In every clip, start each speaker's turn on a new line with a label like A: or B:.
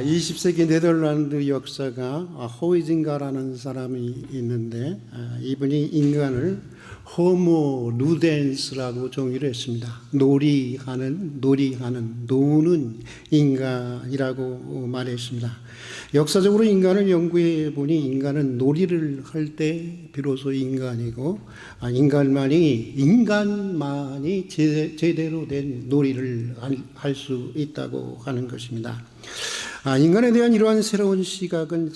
A: 20세기 네덜란드 역사가 호이징가라는 사람이 있는데 이분이 인간을 호모 누덴스라고 정의를 했습니다. 놀이하는, 노는 인간이라고 말했습니다. 역사적으로 인간을 연구해 보니 인간은 놀이를 할 때 비로소 인간이고 인간만이 제대로 된 놀이를 할 수 있다고 하는 것입니다. 인간에 대한 이러한 새로운 시각은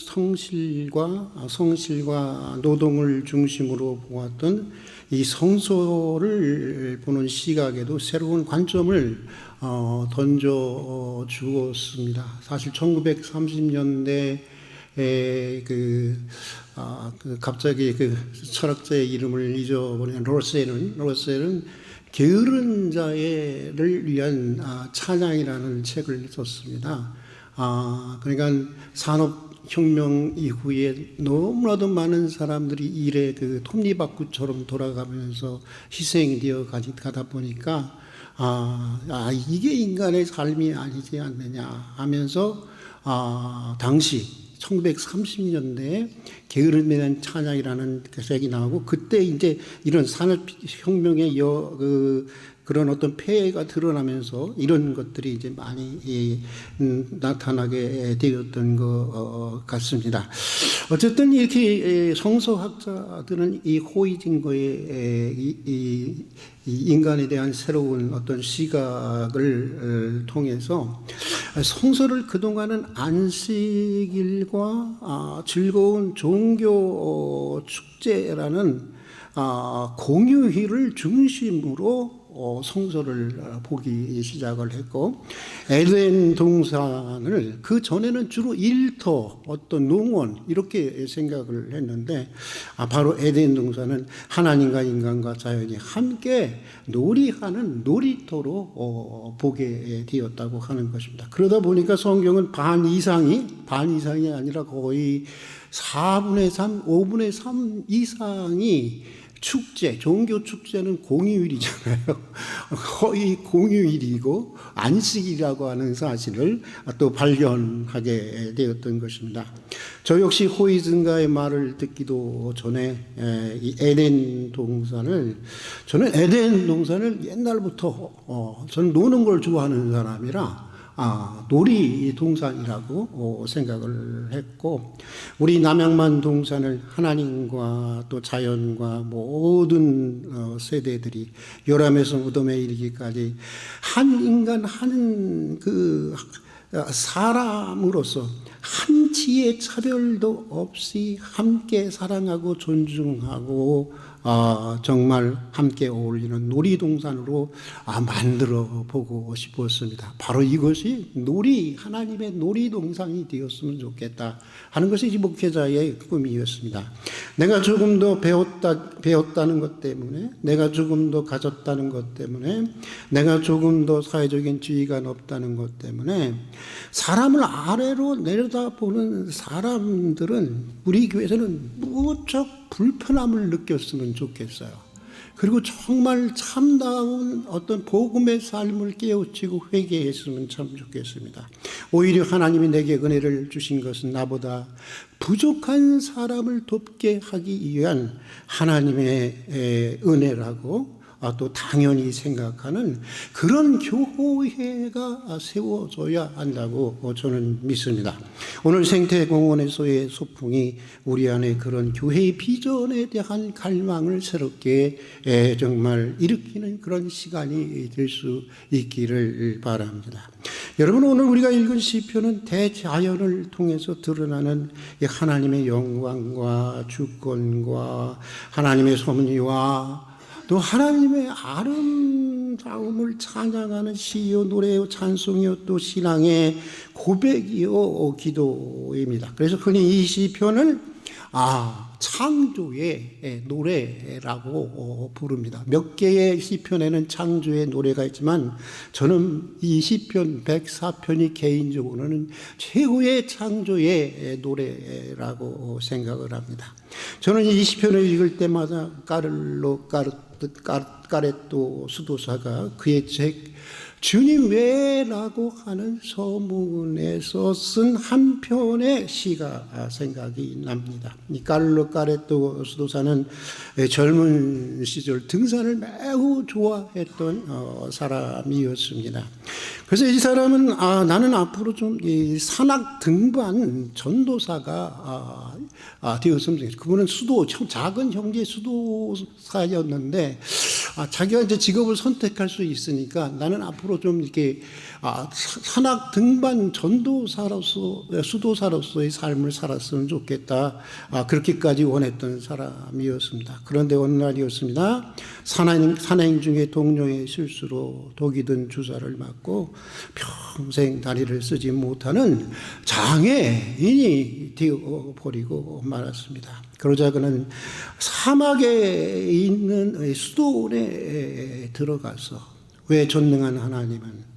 A: 성실과 노동을 중심으로 보았던 이 성소를 보는 시각에도 새로운 관점을 던져 주었습니다. 사실 1930년대 갑자기 철학자의 이름을 잊어버린 로셀은 게으른 자를 위한 찬양이라는 책을 썼습니다. 그러니까 산업혁명 이후에 너무나도 많은 사람들이 일에 톱니바퀴처럼 돌아가면서 희생되어 가다 보니까 이게 인간의 삶이 아니지 않느냐 하면서 당시 1930년대에 게으름에 대한 찬양이라는 책이 나오고 그때 이제 이런 산업혁명의 그런 어떤 폐해가 드러나면서 이런 것들이 이제 많이 나타나게 되었던 것 같습니다. 어쨌든 이렇게 성서학자들은 이 호이징거의 이 인간에 대한 새로운 어떤 시각을 통해서 성서를 그동안은 안식일과 즐거운 종교 축제라는 공휴일을 중심으로 성서를 보기 시작을 했고 에덴 동산을 그 전에는 주로 일터 어떤 농원 이렇게 생각을 했는데 바로 에덴 동산은 하나님과 인간과 자연이 함께 놀이하는 놀이터로 보게 되었다고 하는 것입니다. 그러다 보니까 성경은 반 이상이 아니라 거의 4분의 3, 5분의 3 이상이 축제, 종교 축제는 공휴일이잖아요. 거의 공휴일이고 안식이라고 하는 사실을 또 발견하게 되었던 것입니다. 저 역시 호이징가의 말을 듣기도 전에 이 에덴 동산을 옛날부터 저는 노는 걸 좋아하는 사람이라 놀이동산이라고 생각을 했고 우리 남양만 동산을 하나님과 또 자연과 모든 세대들이 요람에서 무덤에 이르기까지 한 인간 한 사람으로서 한치의 차별도 없이 함께 사랑하고 존중하고 정말 함께 어울리는 놀이동산으로 만들어 보고 싶었습니다. 바로 이것이 하나님의 놀이동산이 되었으면 좋겠다 하는 것이 목회자의 꿈이었습니다. 내가 조금 더 배웠다는 것 때문에, 내가 조금 더 가졌다는 것 때문에, 내가 조금 더 사회적인 지위가 높다는 것 때문에 사람을 아래로 내려다보는 사람들은 우리 교회에서는 무척 불편함을 느꼈으면 좋겠어요. 그리고 정말 참다운 어떤 복음의 삶을 깨우치고 회개했으면 참 좋겠습니다. 오히려 하나님이 내게 은혜를 주신 것은 나보다 부족한 사람을 돕게 하기 위한 하나님의 은혜라고 또 당연히 생각하는 그런 교회가 세워져야 한다고 저는 믿습니다. 오늘 생태공원에서의 소풍이 우리 안에 그런 교회의 비전에 대한 갈망을 새롭게 정말 일으키는 그런 시간이 될 수 있기를 바랍니다. 여러분, 오늘 우리가 읽은 시편은 대자연을 통해서 드러나는 하나님의 영광과 주권과 하나님의 섭리와 또 하나님의 아름다움을 찬양하는 시요 노래요 찬송이요 또 신앙의 고백이요 기도입니다. 그래서 흔히 이 시편을 창조의 노래라고 부릅니다. 몇 개의 시편에는 창조의 노래가 있지만 저는 이 시편 104편이 개인적으로는 최고의 창조의 노래라고 생각을 합니다. 저는 이 시편을 읽을 때마다 까르로 까레또 수도사가 그의 책 주님 왜라고 하는 서문에서 쓴 한 편의 시가 생각이 납니다. 이 카를로 까레또 수도사는 젊은 시절 등산을 매우 좋아했던 사람이었습니다. 그래서 이 사람은 나는 앞으로 좀 이 산악 등반 전도사가 되었으면 좋겠다. 그분은 작은 형제 수도사였는데 자기가 이제 직업을 선택할 수 있으니까 나는 앞으로 좀 이렇게 산악 등반 전도사로서 수도사로서의 삶을 살았으면 좋겠다. 그렇게까지 원했던 사람이었습니다. 그런데 어느 날이었습니다. 산행 중에 동료의 실수로 독이 든 주사를 맞고 평생 다리를 쓰지 못하는 장애인이 되어버리고 말았습니다. 그러자 그는 사막에 있는 수도원에 들어가서 왜 전능한 하나님은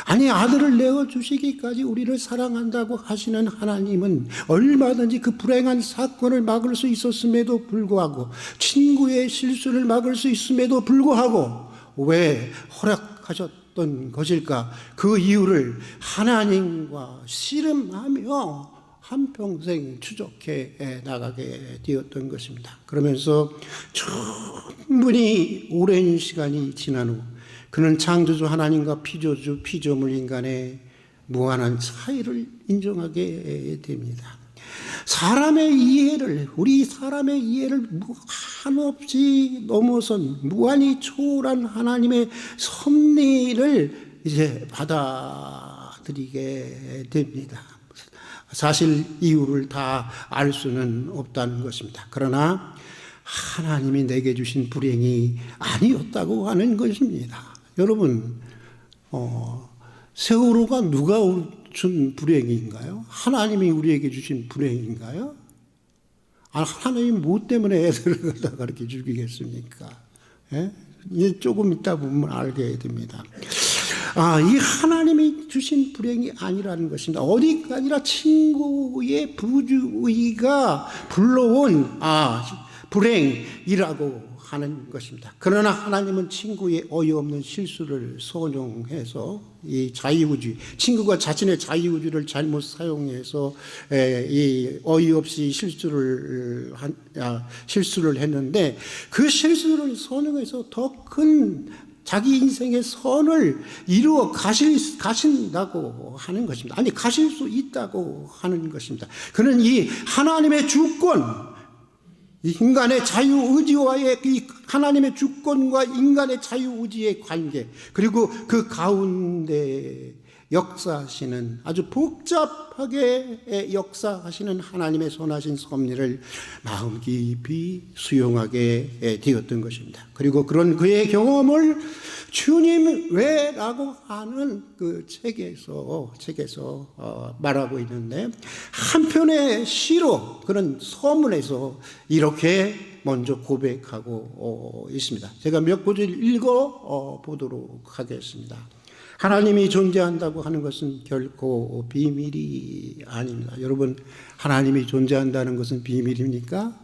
A: 아니 아들을 내어주시기까지 우리를 사랑한다고 하시는 하나님은 얼마든지 그 불행한 사건을 막을 수 있었음에도 불구하고 친구의 실수를 막을 수 있음에도 불구하고 왜 허락하셨던 것일까? 그 이유를 하나님과 씨름하며 한평생 추적해 나가게 되었던 것입니다. 그러면서 충분히 오랜 시간이 지난 후 그는 창조주 하나님과 피조물 인간의 무한한 차이를 인정하게 됩니다. 우리 사람의 이해를 한없이 넘어선 무한히 초월한 하나님의 섭리를 이제 받아들이게 됩니다. 사실 이유를 다 알 수는 없다는 것입니다. 그러나 하나님이 내게 주신 불행이 아니었다고 하는 것입니다. 여러분, 세월호가 누가 준 불행인가요? 하나님이 우리에게 주신 불행인가요? 하나님이 뭐 때문에 애들을 갖다가 그렇게 죽이겠습니까? 예? 이제 조금 있다 보면 알게 됩니다. 이 하나님이 주신 불행이 아니라는 것입니다. 어디가 아니라 친구의 부주의가 불러온 불행이라고 하는 것입니다. 그러나 하나님은 친구의 어이없는 실수를 선용해서 이 자유의지, 친구가 자신의 자유의지를 잘못 사용해서 이 어이없이 실수를 했는데 그 실수를 선용해서 더 큰 자기 인생의 선을 이루어 가신다고 하는 것입니다. 아니, 가실 수 있다고 하는 것입니다. 그는 이 하나님의 주권, 인간의 자유의지와의 이 하나님의 주권과 인간의 자유의지의 관계, 그리고 그 가운데 역사하시는 아주 복잡하게 역사하시는 하나님의 선하신 섭리를 마음 깊이 수용하게 되었던 것입니다. 그리고 그런 그의 경험을 주님 왜라고 하는 그 책에서 말하고 있는데 한편의 시로 그런 서문에서 이렇게 먼저 고백하고 있습니다. 제가 몇 구절 읽어 보도록 하겠습니다. 하나님이 존재한다고 하는 것은 결코 비밀이 아닙니다. 여러분, 하나님이 존재한다는 것은 비밀입니까?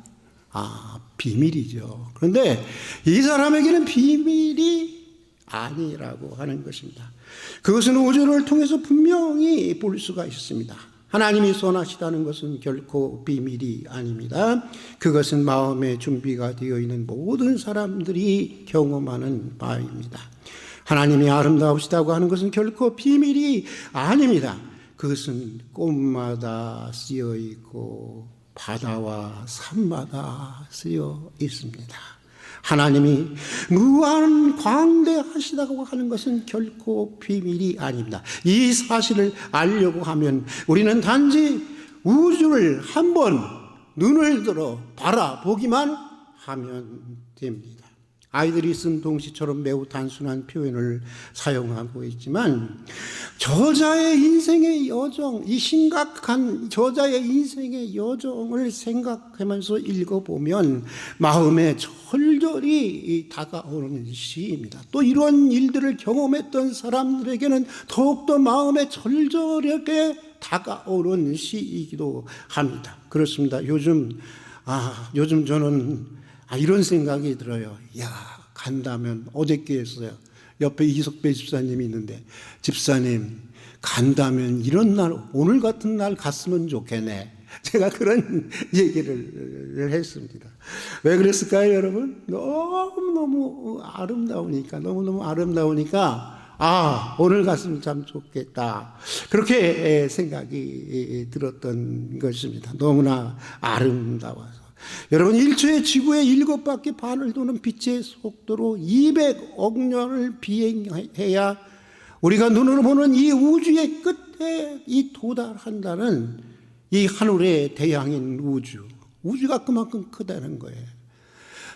A: 비밀이죠. 그런데 이 사람에게는 비밀이 아니라고 하는 것입니다. 그것은 우주를 통해서 분명히 볼 수가 있습니다. 하나님이 선하시다는 것은 결코 비밀이 아닙니다. 그것은 마음의 준비가 되어 있는 모든 사람들이 경험하는 바입니다. 하나님이 아름다우시다고 하는 것은 결코 비밀이 아닙니다. 그것은 꽃마다 쓰여 있고 바다와 산마다 쓰여 있습니다. 하나님이 무한 광대하시다고 하는 것은 결코 비밀이 아닙니다. 이 사실을 알려고 하면 우리는 단지 우주를 한번 눈을 들어 바라보기만 하면 됩니다. 아이들이 쓴 동시처럼 매우 단순한 표현을 사용하고 있지만 저자의 인생의 여정, 이 심각한 저자의 인생의 여정을 생각하면서 읽어보면 마음에 절절히 다가오는 시입니다. 또 이런 일들을 경험했던 사람들에게는 더욱더 마음에 절절하게 다가오는 시이기도 합니다. 그렇습니다. 요즘 저는 이런 생각이 들어요. 간다면 어저께 했어요. 옆에 이석배 집사님이 있는데 집사님 간다면 이런 날 오늘 같은 날 갔으면 좋겠네. 제가 그런 얘기를 했습니다. 왜 그랬을까요, 여러분? 너무너무 아름다우니까, 너무너무 아름다우니까, 오늘 갔으면 참 좋겠다. 그렇게 생각이 들었던 것입니다. 너무나 아름다워서. 여러분, 1초에 지구의 7바퀴 반을 도는 빛의 속도로 200억 년을 비행해야 우리가 눈으로 보는 이 우주의 끝에 도달한다는 이 하늘의 대양인 우주가 그만큼 크다는 거예요.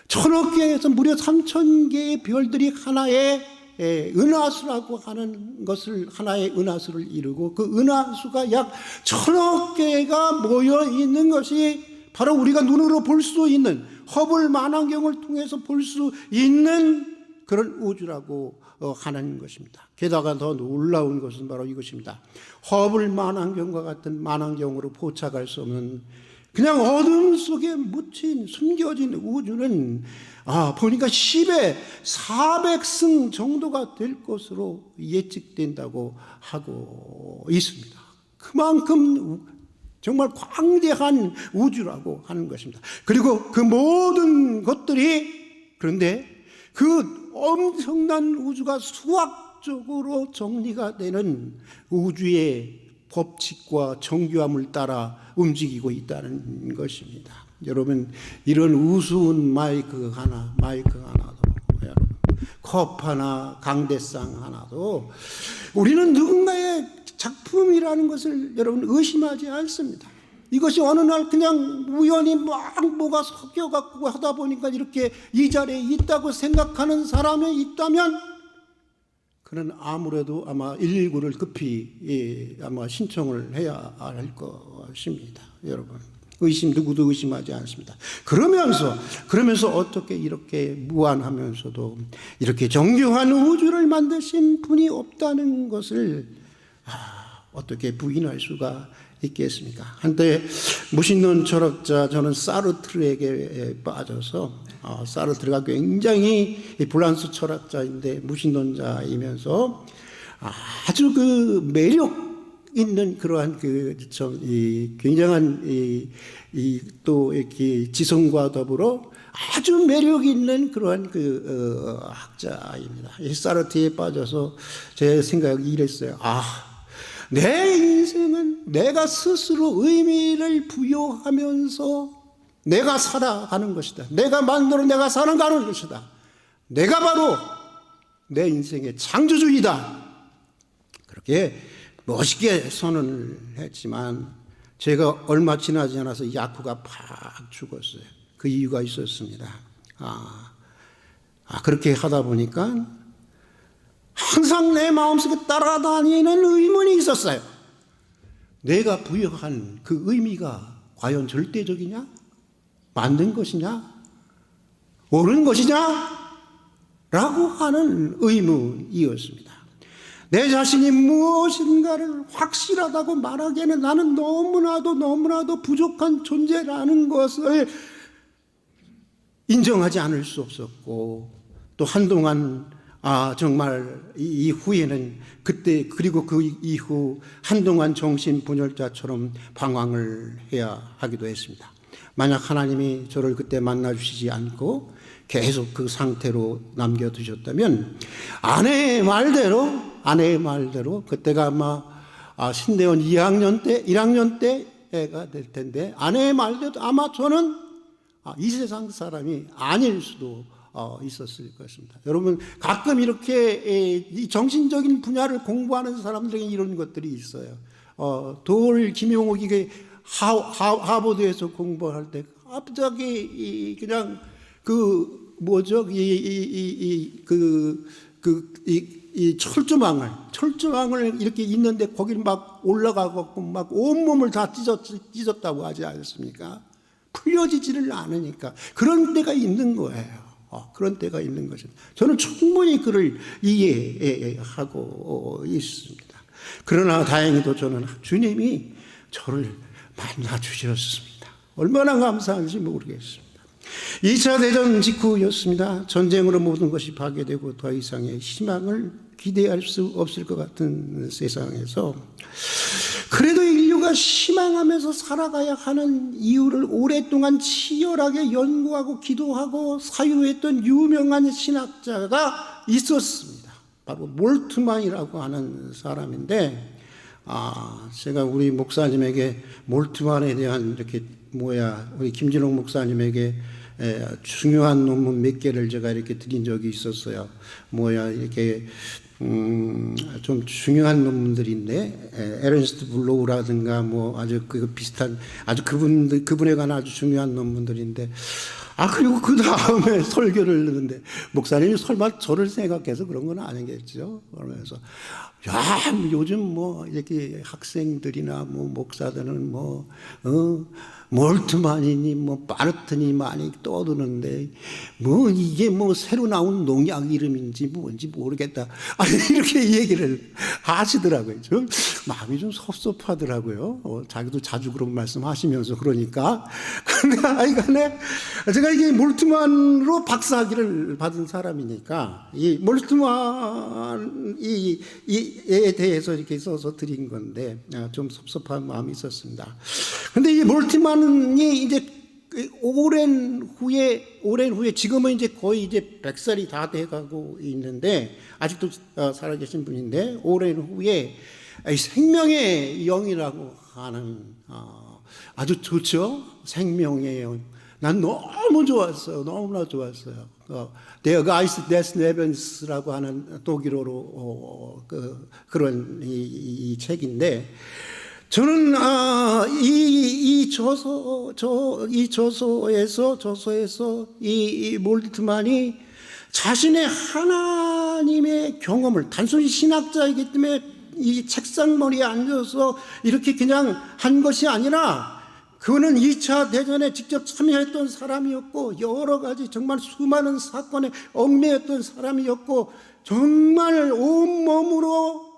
A: 1000억 개에서 무려 3000개의 별들이 하나의 은하수라고 하는 것을, 하나의 은하수를 이루고 그 은하수가 약 1000억 개가 모여 있는 것이 바로 우리가 눈으로 볼 수 있는, 허블 망원경을 통해서 볼 수 있는 그런 우주라고 하는 것입니다. 게다가 더 놀라운 것은 바로 이것입니다. 허블 망원경과 같은 망원경으로 포착할 수 없는 그냥 어둠 속에 묻힌 숨겨진 우주는 보니까 10의 400승 정도가 될 것으로 예측된다고 하고 있습니다. 그만큼 정말 광대한 우주라고 하는 것입니다. 그리고 그 모든 것들이, 그런데 그 엄청난 우주가 수학적으로 정리가 되는 우주의 법칙과 정교함을 따라 움직이고 있다는 것입니다. 여러분, 이런 우스운 마이크 하나도, 여러분, 컵 하나, 강대상 하나도 우리는 누군가의 작품이라는 것을 여러분 의심하지 않습니다. 이것이 어느 날 그냥 우연히 막 뭐가 섞여갖고 하다 보니까 이렇게 이 자리에 있다고 생각하는 사람이 있다면 그는 아무래도 아마 119를 급히 아마 신청을 해야 할 것입니다. 여러분, 누구도 의심하지 않습니다. 그러면서 어떻게 이렇게 무한하면서도 이렇게 정교한 우주를 만드신 분이 없다는 것을 어떻게 부인할 수가 있겠습니까? 한때 무신론 철학자, 저는 사르트르에게 빠져서, 사르트르가 굉장히 프랑스 철학자인데 무신론자이면서 아주 그 매력 있는 그러한 굉장한 또 이렇게 지성과 더불어 아주 매력 있는 그러한 학자입니다. 이 사르트르에 빠져서 제 생각이 이랬어요. 내 인생은 내가 스스로 의미를 부여하면서 내가 살아가는 것이다. 내가 만들어 내가 살아가는 것이다. 내가 바로 내 인생의 창조주이다. 그렇게 멋있게 선언을 했지만 제가 얼마 지나지 않아서 야쿠가 팍 죽었어요. 그 이유가 있었습니다. 그렇게 하다 보니까 항상 내 마음속에 따라다니는 의문이 있었어요. 내가 부여한 그 의미가 과연 절대적이냐? 만든 것이냐? 옳은 것이냐? 라고 하는 의문이었습니다. 내 자신이 무엇인가를 확실하다고 말하기에는 나는 너무나도 부족한 존재라는 것을 인정하지 않을 수 없었고, 또 한동안 정말 이후에는 그리고 그 이후 한동안 정신분열자처럼 방황을 해야 하기도 했습니다. 만약 하나님이 저를 그때 만나주시지 않고 계속 그 상태로 남겨두셨다면 아내의 말대로 그때가 아마 신대원 1학년 때가 될 텐데, 아내의 말대로 아마 저는 이 세상 사람이 아닐 수도 있었을 것입니다. 여러분, 가끔 이렇게 이 정신적인 분야를 공부하는 사람들에게 이런 것들이 있어요. 김용옥이 하버드에서 공부할 때 갑자기 그냥 철조망을 이렇게 있는데 거기를 막 올라가고 막 온몸을 다 찢었다고 하지 않습니까? 풀려지지를 않으니까 그런 때가 있는 거예요. 그런 때가 있는 것입니다. 저는 충분히 그를 이해하고 있습니다. 그러나 다행히도 저는 주님이 저를 만나 주셨습니다. 얼마나 감사한지 모르겠습니다. 2차 대전 직후였습니다. 전쟁으로 모든 것이 파괴되고 더 이상의 희망을 기대할 수 없을 것 같은 세상에서 그래도 인류가 희망하면서 살아가야 하는 이유를 오랫동안 치열하게 연구하고 기도하고 사유했던 유명한 신학자가 있었습니다. 바로 몰트만이라고 하는 사람인데, 제가 우리 목사님에게 몰트만에 대한 우리 김진홍 목사님에게 중요한 논문 몇 개를 제가 이렇게 드린 적이 있었어요. 이렇게 좀 중요한 논문들인데, 에른스트 블로우라든가 아주 그 비슷한 아주 그분에 관한 아주 중요한 논문들인데, 그리고 그 다음에 설교를 듣는데, 목사님이 설마 저를 생각해서 그런 건 아니겠죠? 그러면서, 요즘 이렇게 학생들이나 목사들은 몰트만이니 바르트니 많이 떠드는데 이게 새로 나온 농약 이름인지 뭔지 모르겠다. 이렇게 얘기를 하시더라고요. 좀 마음이 좀 섭섭하더라고요. 자기도 자주 그런 말씀하시면서 그러니까. 근데 하여간에 제가 이게 몰트만으로 박사학위를 받은 사람이니까 이 몰트만에 대해서 이렇게 써서 드린 건데 좀 섭섭한 마음이 있었습니다. 근데 이 몰트만이 이제 오랜 후에 지금은 이제 거의 이제 100살이 다 돼가고 있는데 아직도 살아계신 분인데, 오랜 후에 생명의 영이라고 하는 아주 좋죠. 생명의 영. 난 너무 좋았어요. 너무나 좋았어요. Der Geist des Lebens라고 하는 독일어로 그런 이 책인데, 저는 이 저서에서 이 몰트만이 자신의 하나님의 경험을, 단순히 신학자이기 때문에 이 책상머리에 앉아서 이렇게 그냥 한 것이 아니라, 그는 2차 대전에 직접 참여했던 사람이었고 여러 가지 정말 수많은 사건에 얽매였던 사람이었고, 정말 온몸으로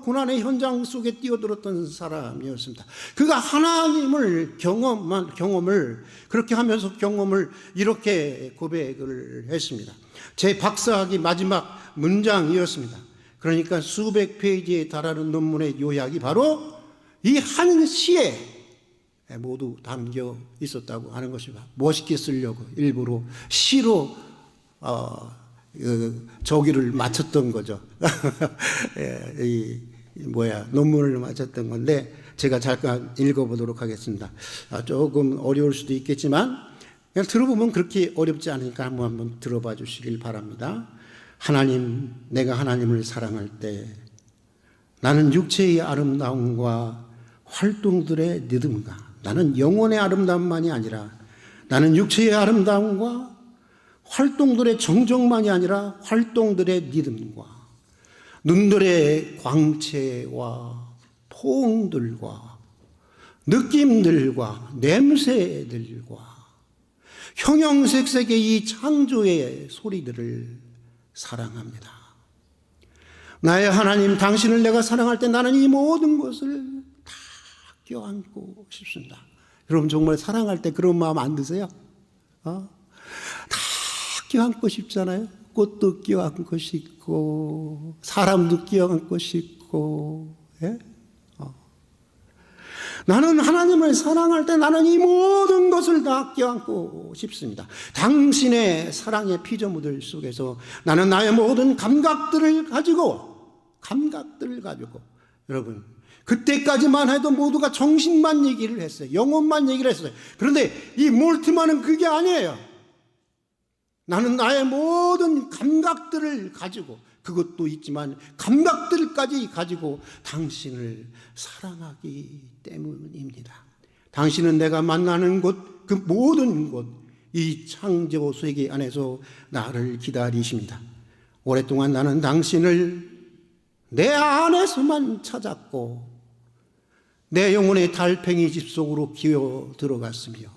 A: 고난의 현장 속에 뛰어들었던 사람이었습니다. 그가 하나님을 경험을 그렇게 하면서 경험을 이렇게 고백을 했습니다. 제 박사학위 마지막 문장이었습니다. 그러니까 수백 페이지에 달하는 논문의 요약이 바로 이 한 시에 모두 담겨 있었다고 하는 것입니다. 멋있게 쓰려고 일부러 시로 저기를 맞췄던 거죠. 논문을 맞췄던 건데, 제가 잠깐 읽어보도록 하겠습니다. 조금 어려울 수도 있겠지만 그냥 들어보면 그렇게 어렵지 않으니까 한번 들어봐 주시길 바랍니다. 하나님, 내가 하나님을 사랑할 때 나는 육체의 아름다움과 활동들의 리듬과, 나는 영혼의 아름다움만이 아니라 나는 육체의 아름다움과 활동들의 정적만이 아니라 활동들의 리듬과 눈들의 광채와 포옹들과 느낌들과 냄새들과 형형색색의 이 창조의 소리들을 사랑합니다. 나의 하나님, 당신을 내가 사랑할 때 나는 이 모든 것을 다 껴안고 싶습니다. 여러분 정말 사랑할 때 그런 마음 안 드세요? 다 껴안고 싶잖아요. 꽃도 껴안고 싶고 사람도 껴안고 싶고. 예? 나는 하나님을 사랑할 때 나는 이 모든 것을 다 껴안고 싶습니다. 당신의 사랑의 피조물들 속에서 나는 나의 모든 감각들을 가지고 여러분, 그때까지만 해도 모두가 정신만 얘기를 했어요. 영혼만 얘기를 했어요. 그런데 이 몰트만은 그게 아니에요. 나는 나의 모든 감각들을 가지고, 그것도 있지만 감각들까지 가지고 당신을 사랑하기 때문입니다. 당신은 내가 만나는 곳, 그 모든 곳, 이 창조 세계 안에서 나를 기다리십니다. 오랫동안 나는 당신을 내 안에서만 찾았고 내 영혼의 달팽이 집 속으로 기어 들어갔으며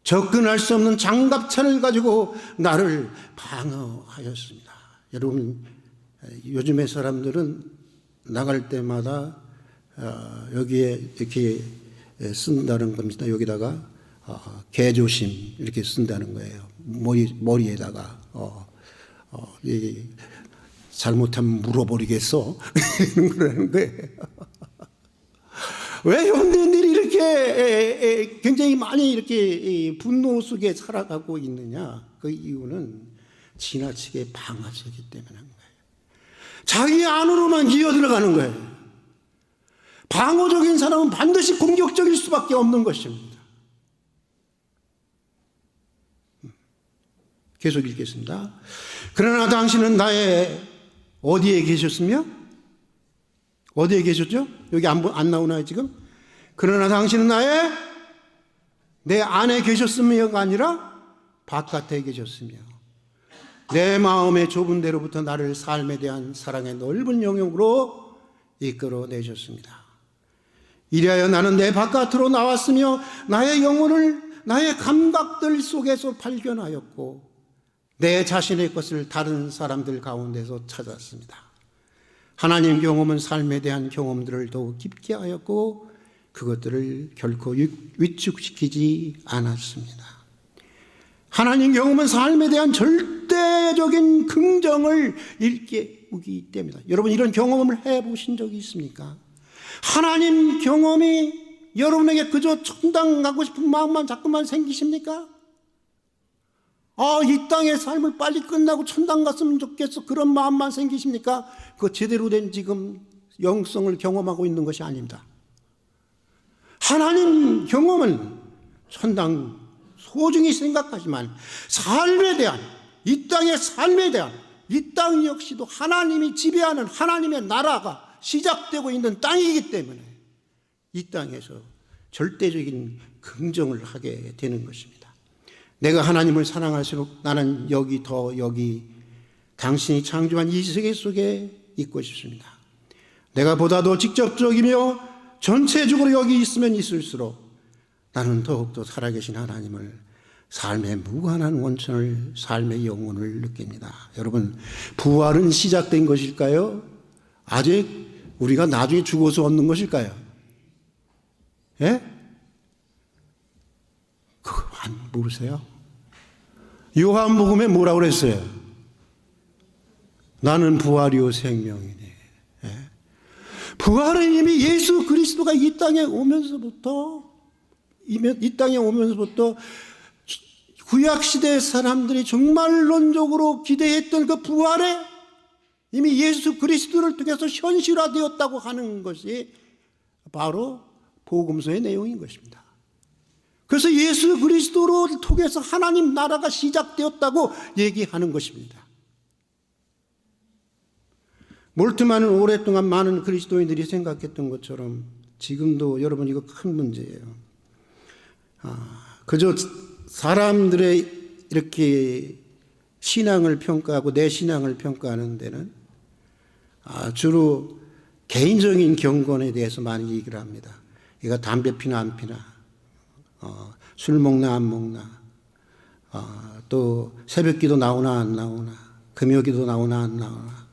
A: 접근할 수 없는 장갑차를 가지고 나를 방어하였습니다. 여러분, 요즘의 사람들은 나갈 때마다 여기에 이렇게 쓴다는 겁니다. 여기다가 개조심 이렇게 쓴다는 거예요. 머리에다가 잘못하면 물어버리겠어 그러는 거예요. 왜 현대인들이 이렇게 굉장히 많이 이렇게 분노 속에 살아가고 있느냐? 그 이유는 지나치게 방아쇠기 때문에 한 거예요. 자기 안으로만 기어 들어가는 거예요. 방어적인 사람은 반드시 공격적일 수밖에 없는 것입니다. 계속 읽겠습니다. 그러나 당신은 나의 어디에 계셨으며? 어디에 계셨죠? 여기 안 나오나요 지금? 그러나 당신은 내 안에 계셨으며가 아니라 바깥에 계셨으며 내 마음의 좁은 데로부터 나를 삶에 대한 사랑의 넓은 영역으로 이끌어내셨습니다. 이래하여 나는 내 바깥으로 나왔으며 나의 영혼을 나의 감각들 속에서 발견하였고 내 자신의 것을 다른 사람들 가운데서 찾았습니다. 하나님 경험은 삶에 대한 경험들을 더욱 깊게 하였고 그것들을 결코 위축시키지 않았습니다. 하나님 경험은 삶에 대한 절대적인 긍정을 일깨우기 때문이다. 여러분 이런 경험을 해보신 적이 있습니까? 하나님 경험이 여러분에게 그저 천당 가고 싶은 마음만 자꾸만 생기십니까? 이 땅의 삶을 빨리 끝나고 천당 갔으면 좋겠어 그런 마음만 생기십니까? 그거 제대로 된 지금 영성을 경험하고 있는 것이 아닙니다. 하나님 경험은 천당 소중히 생각하지만 삶에 대한 이 땅의 삶에 대한 이 땅 역시도 하나님이 지배하는 하나님의 나라가 시작되고 있는 땅이기 때문에 이 땅에서 절대적인 긍정을 하게 되는 것입니다. 내가 하나님을 사랑할수록 나는 여기 당신이 창조한 이 세계 속에 있고 싶습니다. 내가 보다 더 직접적이며 전체적으로 여기 있으면 있을수록 나는 더욱더 살아계신 하나님을 삶의 무한한 원천을 삶의 영혼을 느낍니다. 여러분 부활은 시작된 것일까요? 아직 우리가 나중에 죽어서 얻는 것일까요? 예? 그거 안 모르세요? 요한복음에 뭐라고 그랬어요? 나는 부활이요 생명이니. 예? 부활은 이미 예수 그리스도가 이 땅에 오면서부터 구약시대의 사람들이 정말론적으로 기대했던 그 부활에 이미 예수 그리스도를 통해서 현실화되었다고 하는 것이 바로 복음서의 내용인 것입니다. 그래서 예수 그리스도를 통해서 하나님 나라가 시작되었다고 얘기하는 것입니다. 몰트만은 오랫동안 많은 그리스도인들이 생각했던 것처럼 지금도 여러분 이거 큰 문제예요. 그저 사람들의 이렇게 신앙을 평가하고 내 신앙을 평가하는 데는 주로 개인적인 경건에 대해서 많이 얘기를 합니다. 얘가 담배 피나 안 피나, 술 먹나 안 먹나, 또 새벽기도 나오나 안 나오나, 금요기도 나오나 안 나오나,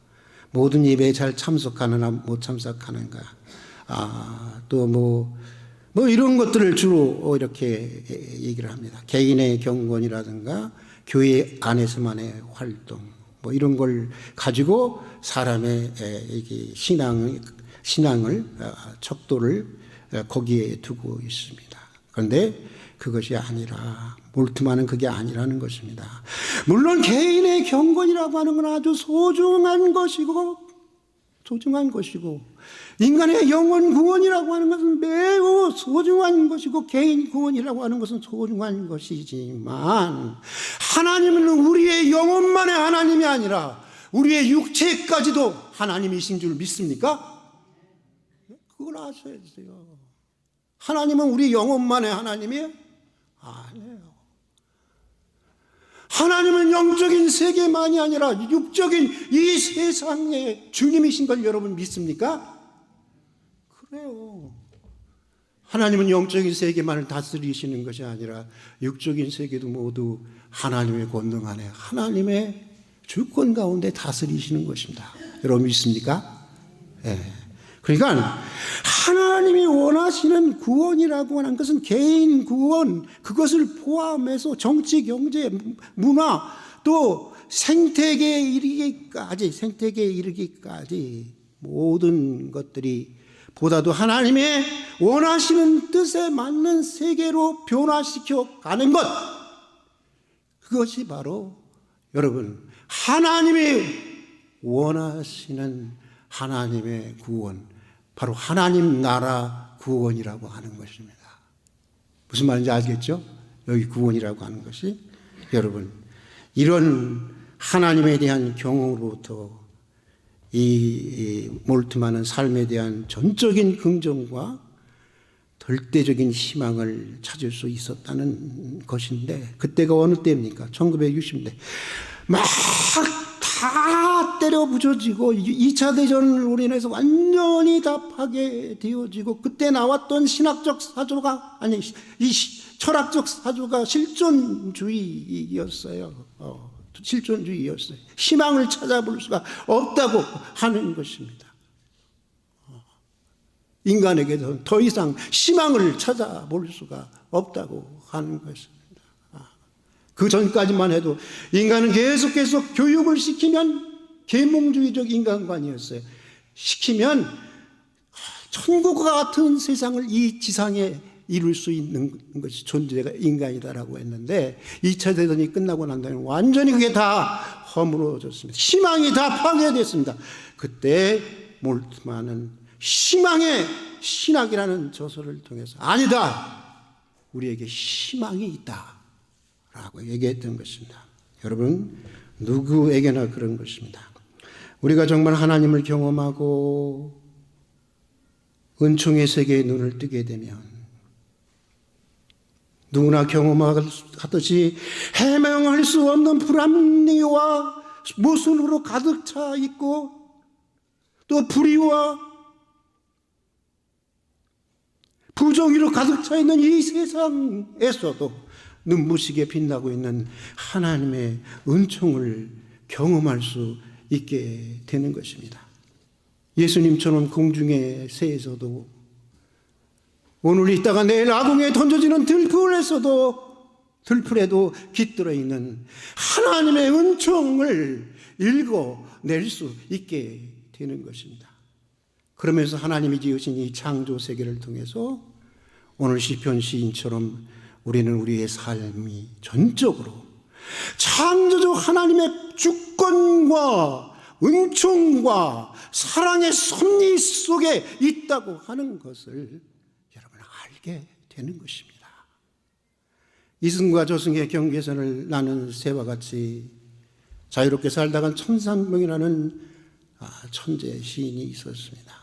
A: 모든 예배에 잘 참석하느나 못 참석하는가, 또 뭐 이런 것들을 주로 이렇게 얘기를 합니다. 개인의 경건이라든가 교회 안에서만의 활동 뭐 이런 걸 가지고 사람의 신앙을 척도를 거기에 두고 있습니다. 그런데 그것이 아니라 몰트만은 그게 아니라는 것입니다. 물론 개인의 경건이라고 하는 건 아주 소중한 것이고 인간의 영혼 구원이라고 하는 것은 매우 소중한 것이고 개인 구원이라고 하는 것은 소중한 것이지만 하나님은 우리의 영혼만의 하나님이 아니라 우리의 육체까지도 하나님이신 줄 믿습니까? 그걸 아셔야 돼요. 하나님은 우리 영혼만의 하나님이에요? 아니에요. 하나님은 영적인 세계만이 아니라 육적인 이 세상의 주님이신 걸 여러분 믿습니까? 그래요. 하나님은 영적인 세계만을 다스리시는 것이 아니라 육적인 세계도 모두 하나님의 권능 안에 하나님의 주권 가운데 다스리시는 것입니다. 여러분 믿습니까? 네. 그러니까 하나님이 원하시는 구원이라고 하는 것은 개인 구원, 그것을 포함해서 정치, 경제, 문화, 또 생태계에 이르기까지 모든 것들이 보다도 하나님의 원하시는 뜻에 맞는 세계로 변화시켜 가는 것, 그것이 바로 여러분 하나님이 원하시는 하나님의 구원, 바로 하나님 나라 구원이라고 하는 것입니다. 무슨 말인지 알겠죠? 여기 구원이라고 하는 것이 여러분 이런 하나님에 대한 경험으로부터 이 몰트만은 삶에 대한 전적인 긍정과 절대적인 희망을 찾을 수 있었다는 것인데, 그때가 어느 때입니까? 1960년대. 막 다 때려 부셔지고 2차 대전으로 인해서 완전히 다 파괴되어지고, 그때 나왔던 신학적 사조가 철학적 사조가 실존주의였어요. 실존주의였어요. 희망을 찾아볼 수가 없다고 하는 것입니다. 인간에게도 더 이상 희망을 찾아볼 수가 없다고 하는 것입니다. 그 전까지만 해도 인간은 계속해서 교육을 시키면 계몽주의적 인간관이었어요. 시키면 천국과 같은 세상을 이 지상에 이룰 수 있는 것이 존재가 인간이다라고 했는데, 2차 대전이 끝나고 난 다음에 완전히 그게 다 허물어졌습니다. 희망이 다 파괴됐습니다. 그때 몰트만은 희망의 신학이라는 저서를 통해서 아니다, 우리에게 희망이 있다 라고 얘기했던 것입니다. 여러분 누구에게나 그런 것입니다. 우리가 정말 하나님을 경험하고 은총의 세계에 눈을 뜨게 되면 누구나 경험하듯이 해명할 수 없는 불합리와 모순으로 가득 차 있고, 또 불의와 부정의로 가득 차 있는 이 세상에서도 눈부시게 빛나고 있는 하나님의 은총을 경험할 수 있게 되는 것입니다. 예수님처럼 공중의 새에서도, 오늘 있다가 내일 아궁에 던져지는 들풀에도 깃들어 있는 하나님의 은총을 읽어낼 수 있게 되는 것입니다. 그러면서 하나님이 지으신 이 창조 세계를 통해서 오늘 시편 시인처럼 우리는 우리의 삶이 전적으로 창조적 하나님의 주권과 은총과 사랑의 섭리 속에 있다고 하는 것을 여러분 알게 되는 것입니다. 이승과 저승의 경계선을 나눈 새와 같이 자유롭게 살다간 천상병이라는 천재 시인이 있었습니다.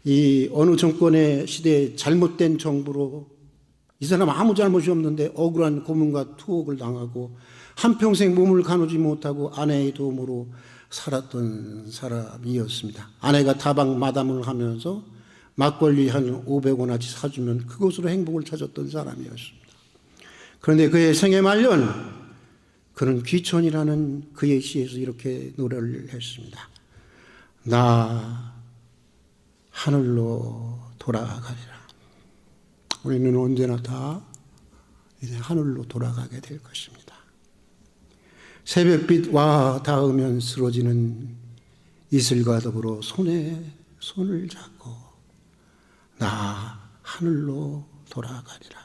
A: 이 어느 정권의 시대에 잘못된 정부로 이 사람 아무 잘못이 없는데 억울한 고문과 투옥을 당하고 한평생 몸을 가누지 못하고 아내의 도움으로 살았던 사람이었습니다. 아내가 다방 마담을 하면서 막걸리 한 500원어치 사주면 그것으로 행복을 찾았던 사람이었습니다. 그런데 그의 생애 말년 그는 귀천이라는 그의 시에서 이렇게 노래를 했습니다. 나 하늘로 돌아가리라. 우리는 언제나 다 이제 하늘로 돌아가게 될 것입니다. 새벽빛 와 닿으면 쓰러지는 이슬과 더불어 손에 손을 잡고 나 하늘로 돌아가리라.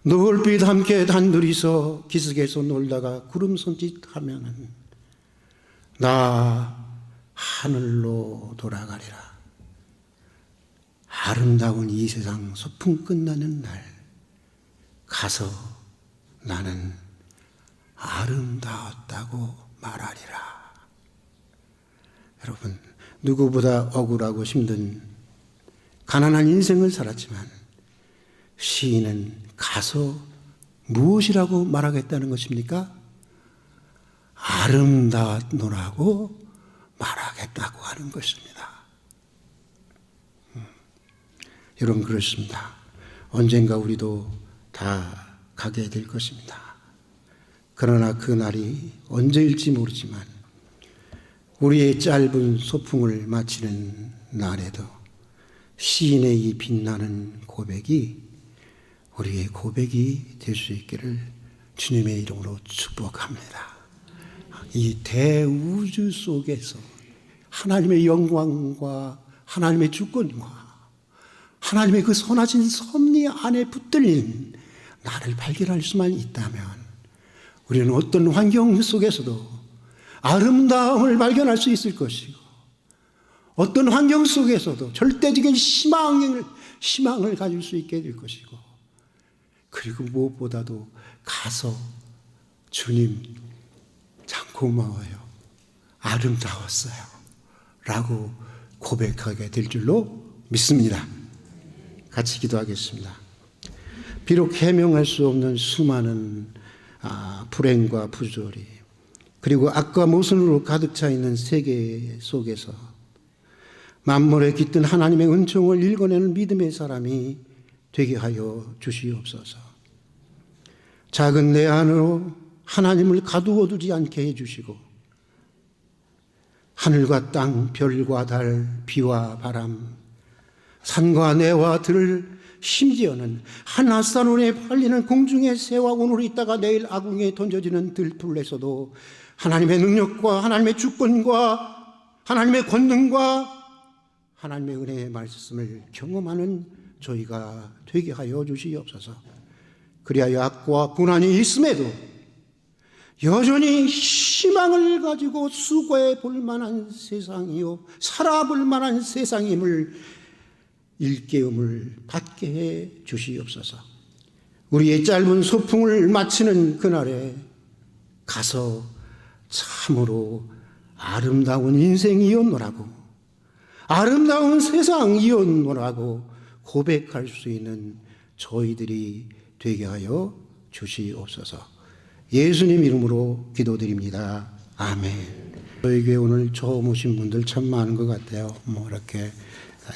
A: 노을빛 함께 단둘이서 기슭에서 놀다가 구름 손짓하면은 나 하늘로 돌아가리라. 아름다운 이 세상 소풍 끝나는 날 가서 나는 아름다웠다고 말하리라. 여러분, 누구보다 억울하고 힘든 가난한 인생을 살았지만 시인은 가서 무엇이라고 말하겠다는 것입니까? 아름다웠노라고 말하겠다고 하는 것입니다. 여러분, 그렇습니다. 언젠가 우리도 다 가게 될 것입니다. 그러나 그 날이 언제일지 모르지만 우리의 짧은 소풍을 마치는 날에도 시인의 이 빛나는 고백이 우리의 고백이 될 수 있기를 주님의 이름으로 축복합니다. 이 대우주 속에서 하나님의 영광과 하나님의 주권과 하나님의 그 선하신 섭리 안에 붙들린 나를 발견할 수만 있다면 우리는 어떤 환경 속에서도 아름다움을 발견할 수 있을 것이고 어떤 환경 속에서도 절대적인 희망을 가질 수 있게 될 것이고 그리고 무엇보다도 가서 주님 참 고마워요. 아름다웠어요. 라고 고백하게 될 줄로 믿습니다. 같이 기도하겠습니다. 비록 해명할 수 없는 수많은 불행과 부조리 그리고 악과 모순으로 가득 차 있는 세계 속에서 만물에 깃든 하나님의 은총을 읽어내는 믿음의 사람이 되게 하여 주시옵소서. 작은 내 안으로 하나님을 가두어 두지 않게 해주시고 하늘과 땅, 별과 달, 비와 바람, 산과 내와 들, 심지어는 한하산원에 팔리는 공중의 새와 오늘 있다가 내일 아궁이에 던져지는 들풀에서도 하나님의 능력과 하나님의 주권과 하나님의 권능과 하나님의 은혜의 말씀을 경험하는 저희가 되게 하여 주시옵소서. 그리하여 악과 고난이 있음에도 여전히 희망을 가지고 수고해 볼 만한 세상이요 살아볼 만한 세상임을 일깨움을 받게 해 주시옵소서. 우리의 짧은 소풍을 마치는 그날에 가서 참으로 아름다운 인생이었노라고 아름다운 세상이었노라고 고백할 수 있는 저희들이 되게 하여 주시옵소서. 예수님 이름으로 기도드립니다. 아멘. 저희 교회 오늘 처음 오신 분들 참 많은 것 같아요. 이렇게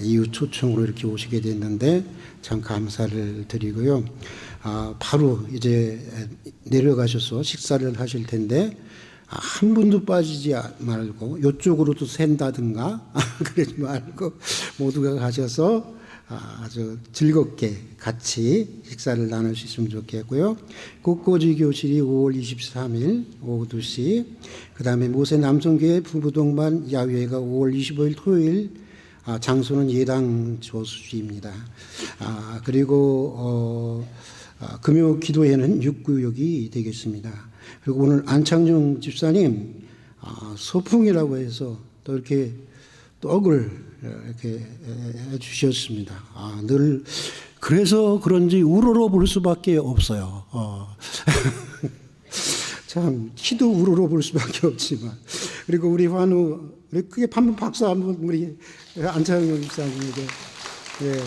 A: 이웃 초청으로 이렇게 오시게 됐는데 참 감사를 드리고요. 바로 이제 내려가셔서 식사를 하실 텐데 한 분도 빠지지 말고 이쪽으로도 샌다든가 그러지 말고 모두가 가셔서 아주 즐겁게 같이 식사를 나눌 수 있으면 좋겠고요. 꽃꽂이 교실이 5월 23일 오후 2시, 그 다음에 모세 남성교회 부부동반 야외가 5월 25일 토요일, 장소는 예당 조수지입니다. 그리고 금요 기도회는 6구역이 되겠습니다. 그리고 오늘 안창정 집사님 소풍이라고 해서 또 이렇게 떡을 이렇게 해주셨습니다. 늘 그래서 그런지 우러러 볼 수밖에 없어요. 참 키도 우러러 볼 수밖에 없지만 그리고 우리 환우 크게 한번 박수 한번 우리 안창영 집사님에게 예.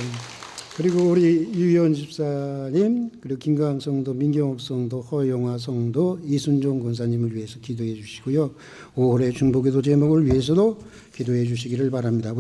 A: 그리고 우리 유현 집사님 그리고 김강 성도, 민경옥 성도, 허영화 성도, 이순종 권사님을 위해서 기도해 주시고요. 5월의 중보기도 제목을 위해서도 기도해 주시기를 바랍니다.